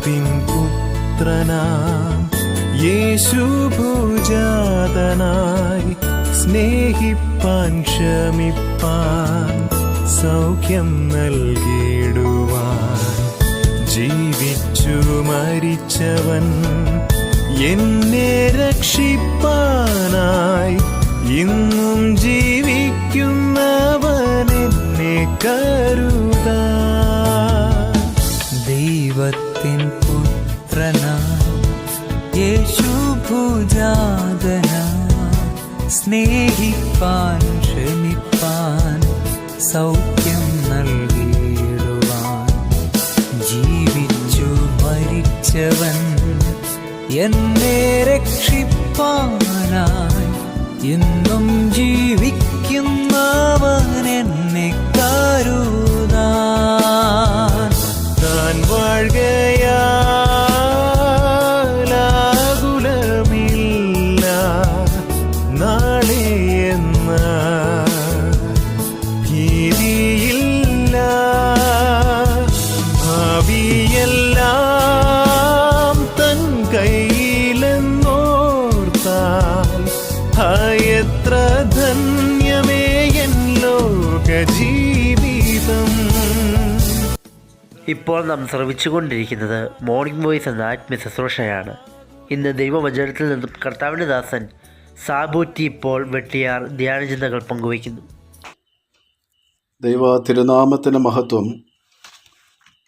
ദൈവത്തിൻ പുത്രനാം യേശു ഭുജാതനായി സ്നേഹിപ്പാൻ ക്ഷമിപ്പാൻ സൗഖ്യം നൽകിടുവാൻ ജീവിച്ചു മരിച്ചവൻ എന്നെ രക്ഷിപ്പാനായി ഇന്നും ജീവിക്കുന്നവൻ എന്നെ കരുതാൻ. ദൈവത്തിൻ പുത്രനാം യേശു ഭുജാതനായി സ്നേഹിപ്പാൻ ക്ഷമിപ്പാൻ സൗഖ്യം നൽകിടുവാൻ ജീവിച്ചു മരിച്ചവൻ എന്നെ രക്ഷിപ്പാനായി എന്നും ജീവിക്കുന്നവൻ എന്നെ കരുതാൻ. താൻ വാഴുകയാകുലമില്ല നാളെ എന്ന ഭീതിയില്ല. ഭാവിയെല്ലാം തൻ കയ്യിലെന്നോർത്താൽ എത്ര ധന്യമേ എൻ ലോകജീവിതം. ഇപ്പോൾ നാം ശ്രവിച്ചുകൊണ്ടിരിക്കുന്നത് മോർണിംഗ് വോയിസ് എന്ന ആത്മീയ ശുശ്രൂഷയാണ്. ഇന്ന് ദൈവവചനത്തിൽ നിന്നും കർത്താവിൻ്റെ ദാസൻ സാബൂറ്റി ഇപ്പോൾ വെട്ടിയാർ ധ്യാനചിന്തകൾ പങ്കുവയ്ക്കുന്നു. ദൈവ തിരുനാമത്തിന് മഹത്വം.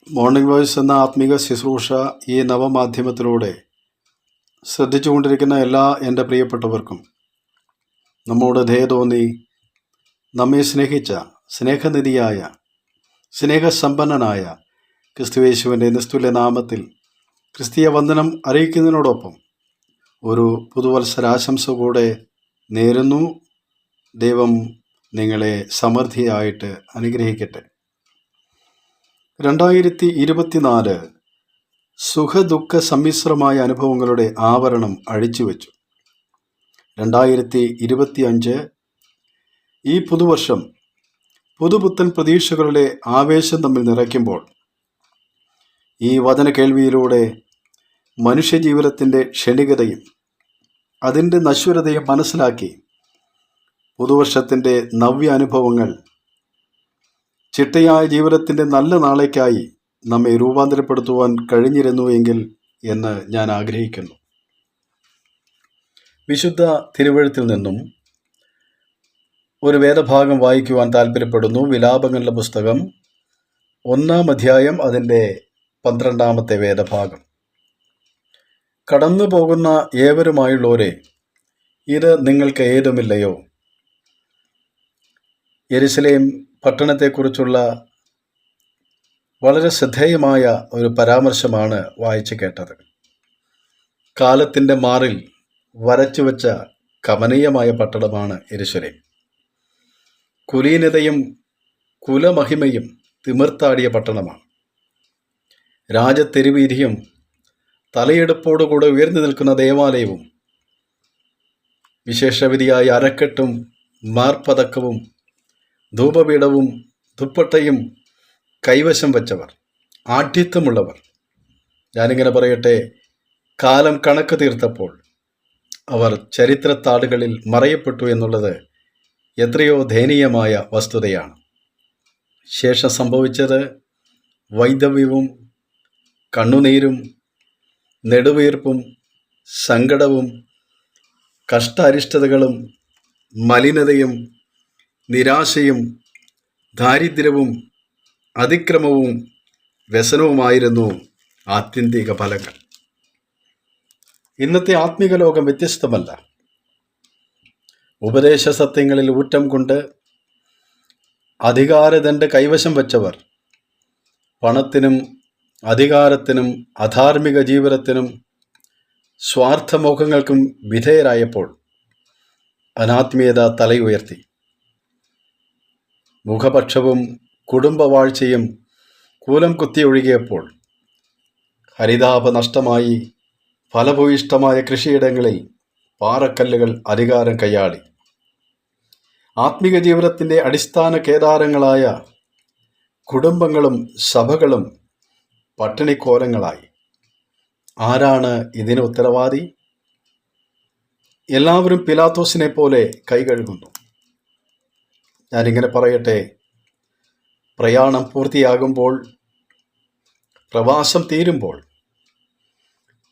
മോർണിംഗ് വോയിസ് എന്ന ആത്മീക ശുശ്രൂഷ ഈ നവമാധ്യമത്തിലൂടെ ശ്രദ്ധിച്ചുകൊണ്ടിരിക്കുന്ന എല്ലാ എൻ്റെ പ്രിയപ്പെട്ടവർക്കും നമ്മോട് ദയ തോന്നി നമ്മെ സ്നേഹിച്ച സ്നേഹനിധിയായ സ്നേഹസമ്പന്നനായ ക്രിസ്തുയേശുവിൻ്റെ നിസ്തുല്യ നാമത്തിൽ ക്രിസ്തീയ വന്ദനം അറിയിക്കുന്നതിനോടൊപ്പം ഒരു പുതുവത്സരാശംസ കൂടെ നേരുന്നു. ദൈവം നിങ്ങളെ സമൃദ്ധിയായിട്ട് അനുഗ്രഹിക്കട്ടെ. 2024 സുഖദുഃഖ സമ്മിശ്രമായ അനുഭവങ്ങളുടെ ആവരണം അഴിച്ചുവെച്ചു. 2025 ഈ പുതുവർഷം പുതുപുത്തൻ പ്രതീക്ഷകളുടെ ആവേശം തമ്മിൽ നിറയ്ക്കുമ്പോൾ ഈ വചന കേൾവിയിലൂടെ മനുഷ്യജീവിതത്തിൻ്റെ ക്ഷണികതയും അതിൻ്റെ നശ്വരതയും മനസ്സിലാക്കി പുതുവർഷത്തിൻ്റെ നവ്യാനുഭവങ്ങൾ ചിട്ടയായ ജീവിതത്തിൻ്റെ നല്ല നാളേക്കായി നമ്മെ രൂപാന്തരപ്പെടുത്തുവാൻ കഴിഞ്ഞിരുന്നുവെങ്കിൽ എന്ന് ഞാൻ ആഗ്രഹിക്കുന്നു. വിശുദ്ധ തിരുവെഴുത്തിൽ നിന്നും ഒരു വേദഭാഗം വായിക്കുവാൻ താല്പര്യപ്പെടുന്നു. വിലാപങ്ങളുടെ പുസ്തകം 1-ാം അധ്യായം അതിൻ്റെ 12-ാമത്തെ വേദഭാഗം. കടന്നു പോകുന്ന ഏവരുമായുള്ളവരെ, ഇത് നിങ്ങൾക്ക് ഏതുമില്ലയോ? യെരുശലേം പട്ടണത്തെക്കുറിച്ചുള്ള വളരെ ശ്രദ്ധേയമായ ഒരു പരാമർശമാണ് വായിച്ചു കേട്ടത്. കാലത്തിൻ്റെ മാറിൽ വരച്ചുവെച്ച കമനീയമായ പട്ടണമാണ് യെരുശലേം. കുലീനതയും കുലമഹിമയും തിമിർത്താടിയ പട്ടണമാണ്. രാജതെരുവീതിയും തലയെടുപ്പോടുകൂടെ ഉയർന്നു നിൽക്കുന്ന ദേവാലയവും വിശേഷവിധിയായ അരക്കെട്ടും മാർപ്പതക്കവും ധൂപപീഠവും ദുപ്പട്ടയും കൈവശം വച്ചവർ, ആഢ്യത്വമുള്ളവർ. ഞാനിങ്ങനെ പറയട്ടെ, കാലം കണക്ക് തീർത്തപ്പോൾ അവർ ചരിത്രത്താളുകളിൽ മറയപ്പെട്ടു എന്നുള്ളത് എത്രയോ ദയനീയമായ വസ്തുതയാണ്. ശേഷം സംഭവിച്ചത് വൈദവ്യവും കണ്ണുനീരും നെടുവീർപ്പും സങ്കടവും കഷ്ടാരിഷ്ടതകളും മലിനതയും നിരാശയും ദാരിദ്ര്യവും അതിക്രമവും വ്യസനവുമായിരുന്നു ആത്യന്തിക ഫലങ്ങൾ. ഇന്നത്തെ ആത്മീക ലോകം വ്യത്യസ്തമല്ല. ഉപദേശ സത്യങ്ങളിൽ ഊറ്റം കൊണ്ട് അധികാരദണ്ഡ് കൈവശം വച്ചവർ പണത്തിനും അധികാരത്തിനും അധാർമിക ജീവിതത്തിനും സ്വാർത്ഥമോഹങ്ങൾക്കും വിധേയരായപ്പോൾ അനാത്മീയത തലയുയർത്തി. മുഖപക്ഷവും കുടുംബവാഴ്ചയും കൂലം കുത്തിയൊഴുകിയപ്പോൾ ഹരിതാഭ നഷ്ടമായി ഫലഭൂയിഷ്ടമായ കൃഷിയിടങ്ങളിൽ പാറക്കല്ലുകൾ അധികാരം കൈയാളി. ആത്മീക ജീവിതത്തിൻ്റെ അടിസ്ഥാന കേദാരങ്ങളായ കുടുംബങ്ങളും സഭകളും പട്ടിണിക്കോലങ്ങളായി. ആരാണ് ഇതിന് ഉത്തരവാദി? എല്ലാവരും പിലാത്തോസിനെ പോലെ കൈ കഴുകുന്നു. ഞാനിങ്ങനെ പറയട്ടെ, പ്രയാണം പൂർത്തിയാകുമ്പോൾ, പ്രവാസം തീരുമ്പോൾ,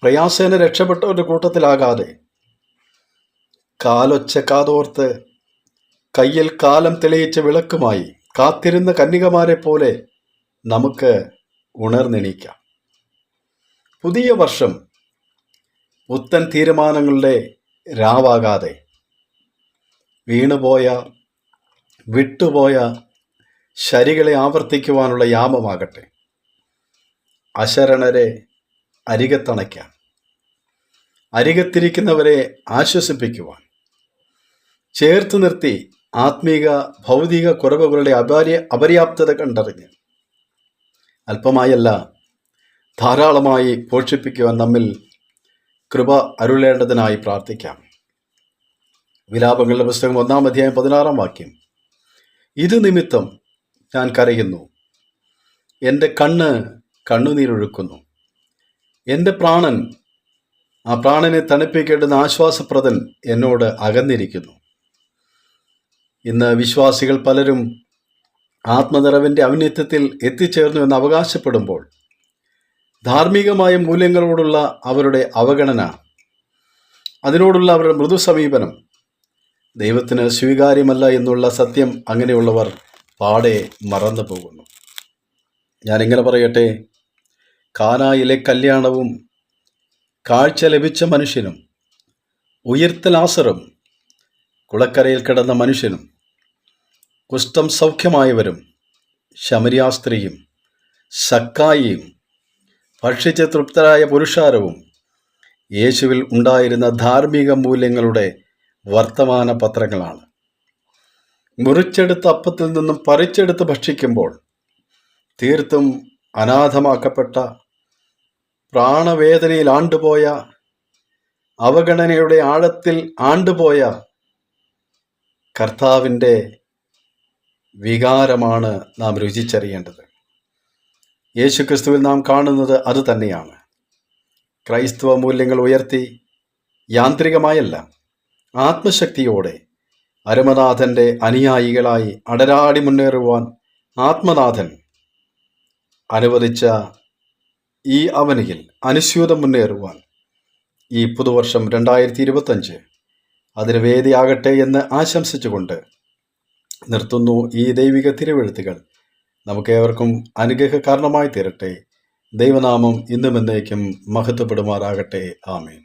പ്രയാസേന രക്ഷപ്പെട്ടവരുടെ കൂട്ടത്തിലാകാതെ കാലൊച്ച കാതോർത്ത് കയ്യിൽ കാലം തെളിയിച്ച വിളക്കുമായി കാത്തിരുന്ന കന്യകമാരെ പോലെ നമുക്ക് ഉണർന്നെണീക്കാം. പുതിയ വർഷം പുത്തൻ തീരുമാനങ്ങളുടെ രാവാകാതെ വീണുപോയ, വിട്ടുപോയ ശരികളെ ആവർത്തിക്കുവാനുള്ള യാമമാകട്ടെ. അശരണരെ അരികത്തണയ്ക്കാൻ, അരികത്തിരിക്കുന്നവരെ ആശ്വസിപ്പിക്കുവാൻ, ചേർത്ത് നിർത്തി ആത്മീക ഭൗതിക കുറവുകളുടെ അപര്യാപ്തത കണ്ടറിഞ്ഞ് അല്പമായല്ല ധാരാളമായി പോഷിപ്പിക്കുവാൻ നമ്മിൽ കൃപ അരുളേണ്ടതിനായി പ്രാർത്ഥിക്കാം. വിലാപങ്ങളുടെ പുസ്തകം 1-ാം അധ്യായം 16-ാം വാക്യം. ഇത് നിമിത്തം ഞാൻ കരയുന്നു, എൻ്റെ കണ്ണുനീരൊഴുക്കുന്നു. എൻ്റെ പ്രാണൻ, ആ പ്രാണനെ തണുപ്പിക്കേണ്ടുന്ന ആശ്വാസപ്രദൻ എന്നോട് അകന്നിരിക്കുന്നു. ഇന്ന് വിശ്വാസികൾ പലരും ആത്മനിറവിൻ്റെ ഔന്നത്യത്തിൽ എത്തിച്ചേർന്നു എന്ന് അവകാശപ്പെടുമ്പോൾ ധാർമ്മികമായ മൂല്യങ്ങളോടുള്ള അവരുടെ അവഗണന, അതിനോടുള്ള അവരുടെ മൃദു സമീപനം ദൈവത്തിന് സ്വീകാര്യമല്ല എന്നുള്ള സത്യം അങ്ങനെയുള്ളവർ പാടെ മറന്നു പോകുന്നു. ഞാനിങ്ങനെ പറയട്ടെ, കാനായിലെ കല്യാണവും കാഴ്ച ലഭിച്ച മനുഷ്യനും ഉയിർത്ത ലാസറും കുളക്കരയിൽ കിടന്ന മനുഷ്യനും കുഷ്ഠം സൗഖ്യമായവരും ശമരിയാസ്ത്രീയും സക്കായിയും ഭക്ഷിച്ച് തൃപ്തരായ പുരുഷാരവും യേശുവിൽ ഉണ്ടായിരുന്ന ധാർമ്മിക മൂല്യങ്ങളുടെ വർത്തമാന പത്രങ്ങളാണ്. മുറിച്ചെടുത്ത അപ്പത്തിൽ നിന്നും പറിച്ചെടുത്ത് ഭക്ഷിക്കുമ്പോൾ തീർത്തും അനാഥമാക്കപ്പെട്ട, പ്രാണവേദനയിൽ ആണ്ടുപോയ, അവഗണനയുടെ ആഴത്തിൽ ആണ്ടുപോയ കർത്താവിൻ്റെ വികാരമാണ് നാം രുചിച്ചറിയേണ്ടത്. യേശുക്രിസ്തുവിൽ നാം കാണുന്നത് അത് തന്നെയാണ്. ക്രൈസ്തവ മൂല്യങ്ങൾ ഉയർത്തി യാന്ത്രികമായല്ല, ആത്മശക്തിയോടെ അരുമനാഥൻ്റെ അനുയായികളായി അടരാടി മുന്നേറുവാൻ ആത്മനാഥൻ അനുവദിച്ച ഈ അവനിയിൽ അനുസ്യൂതം മുന്നേറുവാൻ ഈ പുതുവർഷം 2025 അതിന് വേദിയാകട്ടെ എന്ന് ആശംസിച്ചുകൊണ്ട് നിർത്തുന്നു. ഈ ദൈവിക തിരുവെഴുത്തുകൾ നമുക്കേവർക്കും അനുഗ്രഹ കാരണമായി തീരട്ടെ. ദൈവനാമം ഇന്നും എന്നേക്കും മഹത്വപ്പെടുമാറാകട്ടെ. ആമേൻ.